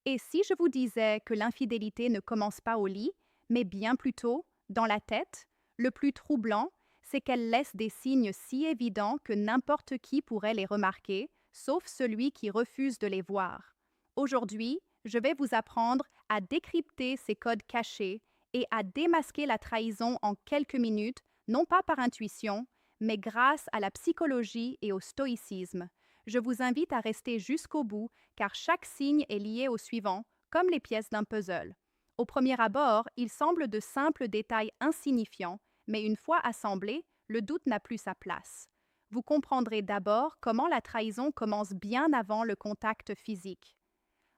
Et si je vous disais que l'infidélité ne commence pas au lit, mais bien plutôt dans la tête, le plus troublant, c'est qu'elle laisse des signes si évidents que n'importe qui pourrait les remarquer, sauf celui qui refuse de les voir. Aujourd'hui, je vais vous apprendre à décrypter ces codes cachés et à démasquer la trahison en quelques minutes, non pas par intuition, mais grâce à la psychologie et au stoïcisme. Je vous invite à rester jusqu'au bout car chaque signe est lié au suivant, comme les pièces d'un puzzle. Au premier abord, il semble de simples détails insignifiants, mais une fois assemblés, le doute n'a plus sa place. Vous comprendrez d'abord comment la trahison commence bien avant le contact physique.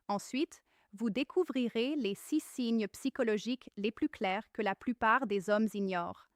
Ensuite, vous découvrirez les 6 signes psychologiques les plus clairs que la plupart des hommes ignorent.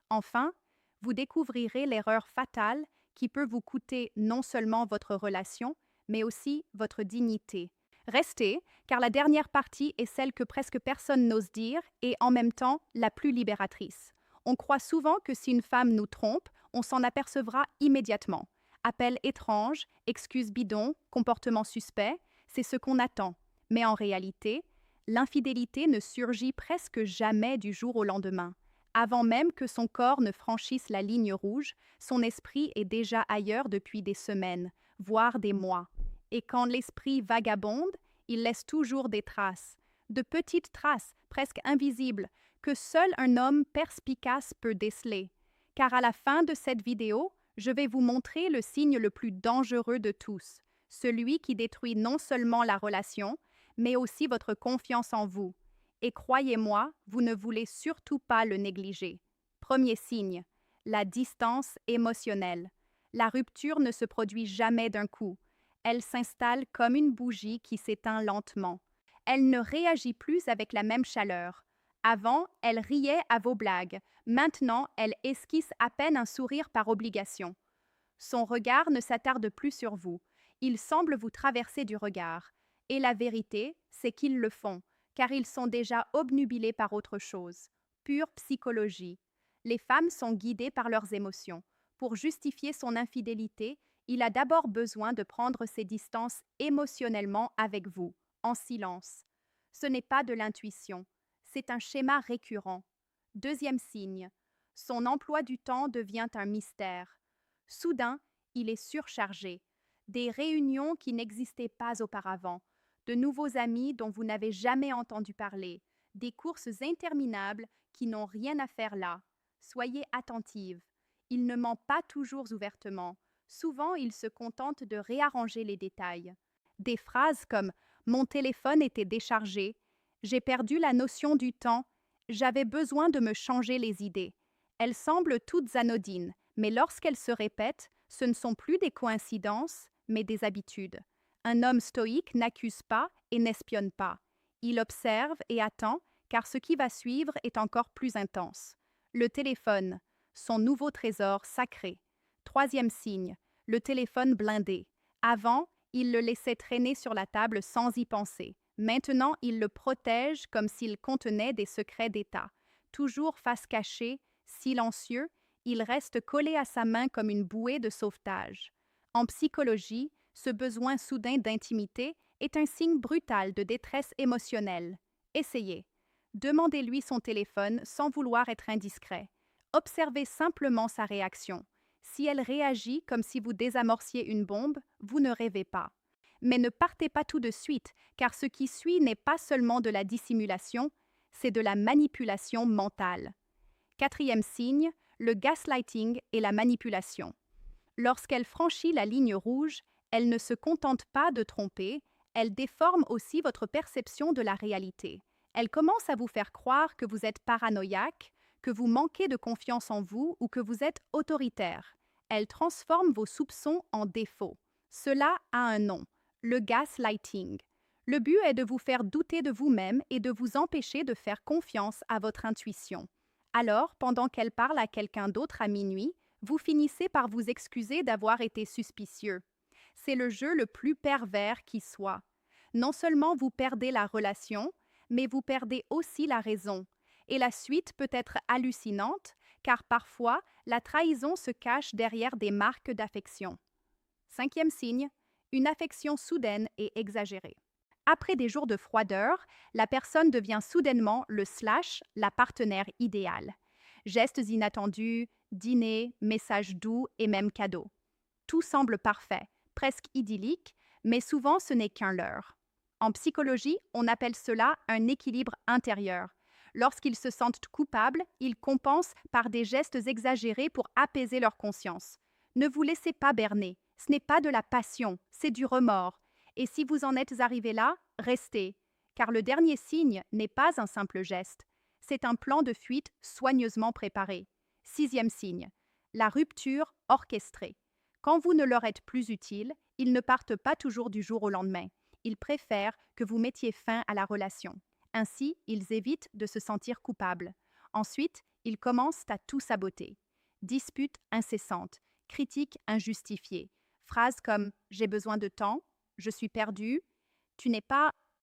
Enfin, vous découvrirez l'erreur fatale qui peut vous coûter non seulement votre relation, mais aussi votre dignité. Restez, car la dernière partie est celle que presque personne n'ose dire et en même temps la plus libératrice. On croit souvent que si une femme nous trompe, on s'en apercevra immédiatement. Appel étrange, excuses bidons, comportement suspect, c'est ce qu'on attend. Mais en réalité, l'infidélité ne surgit presque jamais du jour au lendemain. Avant même que son corps ne franchisse la ligne rouge, son esprit est déjà ailleurs depuis des semaines, voire des mois. Et quand l'esprit vagabonde, il laisse toujours des traces, de petites traces, presque invisibles, que seul un homme perspicace peut déceler. Car à la fin de cette vidéo, je vais vous montrer le signe le plus dangereux de tous, celui qui détruit non seulement la relation, mais aussi votre confiance en vous. Et croyez-moi, vous ne voulez surtout pas le négliger. Premier signe, la distance émotionnelle. La rupture ne se produit jamais d'un coup. Elle s'installe comme une bougie qui s'éteint lentement. Elle ne réagit plus avec la même chaleur. Avant, elle riait à vos blagues. Maintenant, elle esquisse à peine un sourire par obligation. Son regard ne s'attarde plus sur vous. Il semble vous traverser du regard. Et la vérité, c'est qu'ils le font, car ils sont déjà obnubilés par autre chose. Pure psychologie. Les femmes sont guidées par leurs émotions. Pour justifier son infidélité, il a d'abord besoin de prendre ses distances émotionnellement avec vous, en silence. Ce n'est pas de l'intuition, c'est un schéma récurrent. Deuxième signe, son emploi du temps devient un mystère. Soudain, il est surchargé. Des réunions qui n'existaient pas auparavant, de nouveaux amis dont vous n'avez jamais entendu parler, des courses interminables qui n'ont rien à faire là. Soyez attentive. Il ne ment pas toujours ouvertement. Souvent, il se contente de réarranger les détails. Des phrases comme Mon téléphone était déchargé, j'ai perdu la notion du temps, j'avais besoin de me changer les idées. Elles semblent toutes anodines, mais lorsqu'elles se répètent, ce ne sont plus des coïncidences, mais des habitudes. Un homme stoïque n'accuse pas et n'espionne pas. Il observe et attend, car ce qui va suivre est encore plus intense. Le téléphone, son nouveau trésor sacré. Troisième signe, le téléphone blindé. Avant, il le laissait traîner sur la table sans y penser. Maintenant, il le protège comme s'il contenait des secrets d'État. Toujours face cachée, silencieux, il reste collé à sa main comme une bouée de sauvetage. En psychologie, ce besoin soudain d'intimité est un signe brutal de détresse émotionnelle. Essayez. Demandez-lui son téléphone sans vouloir être indiscret. Observez simplement sa réaction. Si elle réagit comme si vous désamorciez une bombe, vous ne rêvez pas. Mais ne partez pas tout de suite, car ce qui suit n'est pas seulement de la dissimulation, c'est de la manipulation mentale. Quatrième signe, le gaslighting et la manipulation. Lorsqu'elle franchit la ligne rouge, elle ne se contente pas de tromper, elle déforme aussi votre perception de la réalité. Elle commence à vous faire croire que vous êtes paranoïaque, que vous manquez de confiance en vous ou que vous êtes autoritaire. Elle transforme vos soupçons en défauts. Cela a un nom, le gaslighting. Le but est de vous faire douter de vous-même et de vous empêcher de faire confiance à votre intuition. Alors, pendant qu'elle parle à quelqu'un d'autre à minuit, vous finissez par vous excuser d'avoir été suspicieux. C'est le jeu le plus pervers qui soit. Non seulement vous perdez la relation, mais vous perdez aussi la raison. Et la suite peut être hallucinante, car parfois, la trahison se cache derrière des marques d'affection. Cinquième signe, une affection soudaine et exagérée. Après des jours de froideur, la personne devient soudainement la partenaire idéale. Gestes inattendus, dîner, messages doux et même cadeaux. Tout semble parfait, presque idyllique, mais souvent ce n'est qu'un leurre. En psychologie, on appelle cela un équilibre intérieur. Lorsqu'ils se sentent coupables, ils compensent par des gestes exagérés pour apaiser leur conscience. Ne vous laissez pas berner, ce n'est pas de la passion, c'est du remords. Et si vous en êtes arrivé là, restez, car le dernier signe n'est pas un simple geste, c'est un plan de fuite soigneusement préparé. Sixième signe, la rupture orchestrée. Quand vous ne leur êtes plus utile, ils ne partent pas toujours du jour au lendemain. Ils préfèrent que vous mettiez fin à la relation. Ainsi, ils évitent de se sentir coupables. Ensuite, ils commencent à tout saboter. Disputes incessantes, critiques injustifiées, phrases comme « j'ai besoin de temps »,« je suis perdu »,« tu n'es pas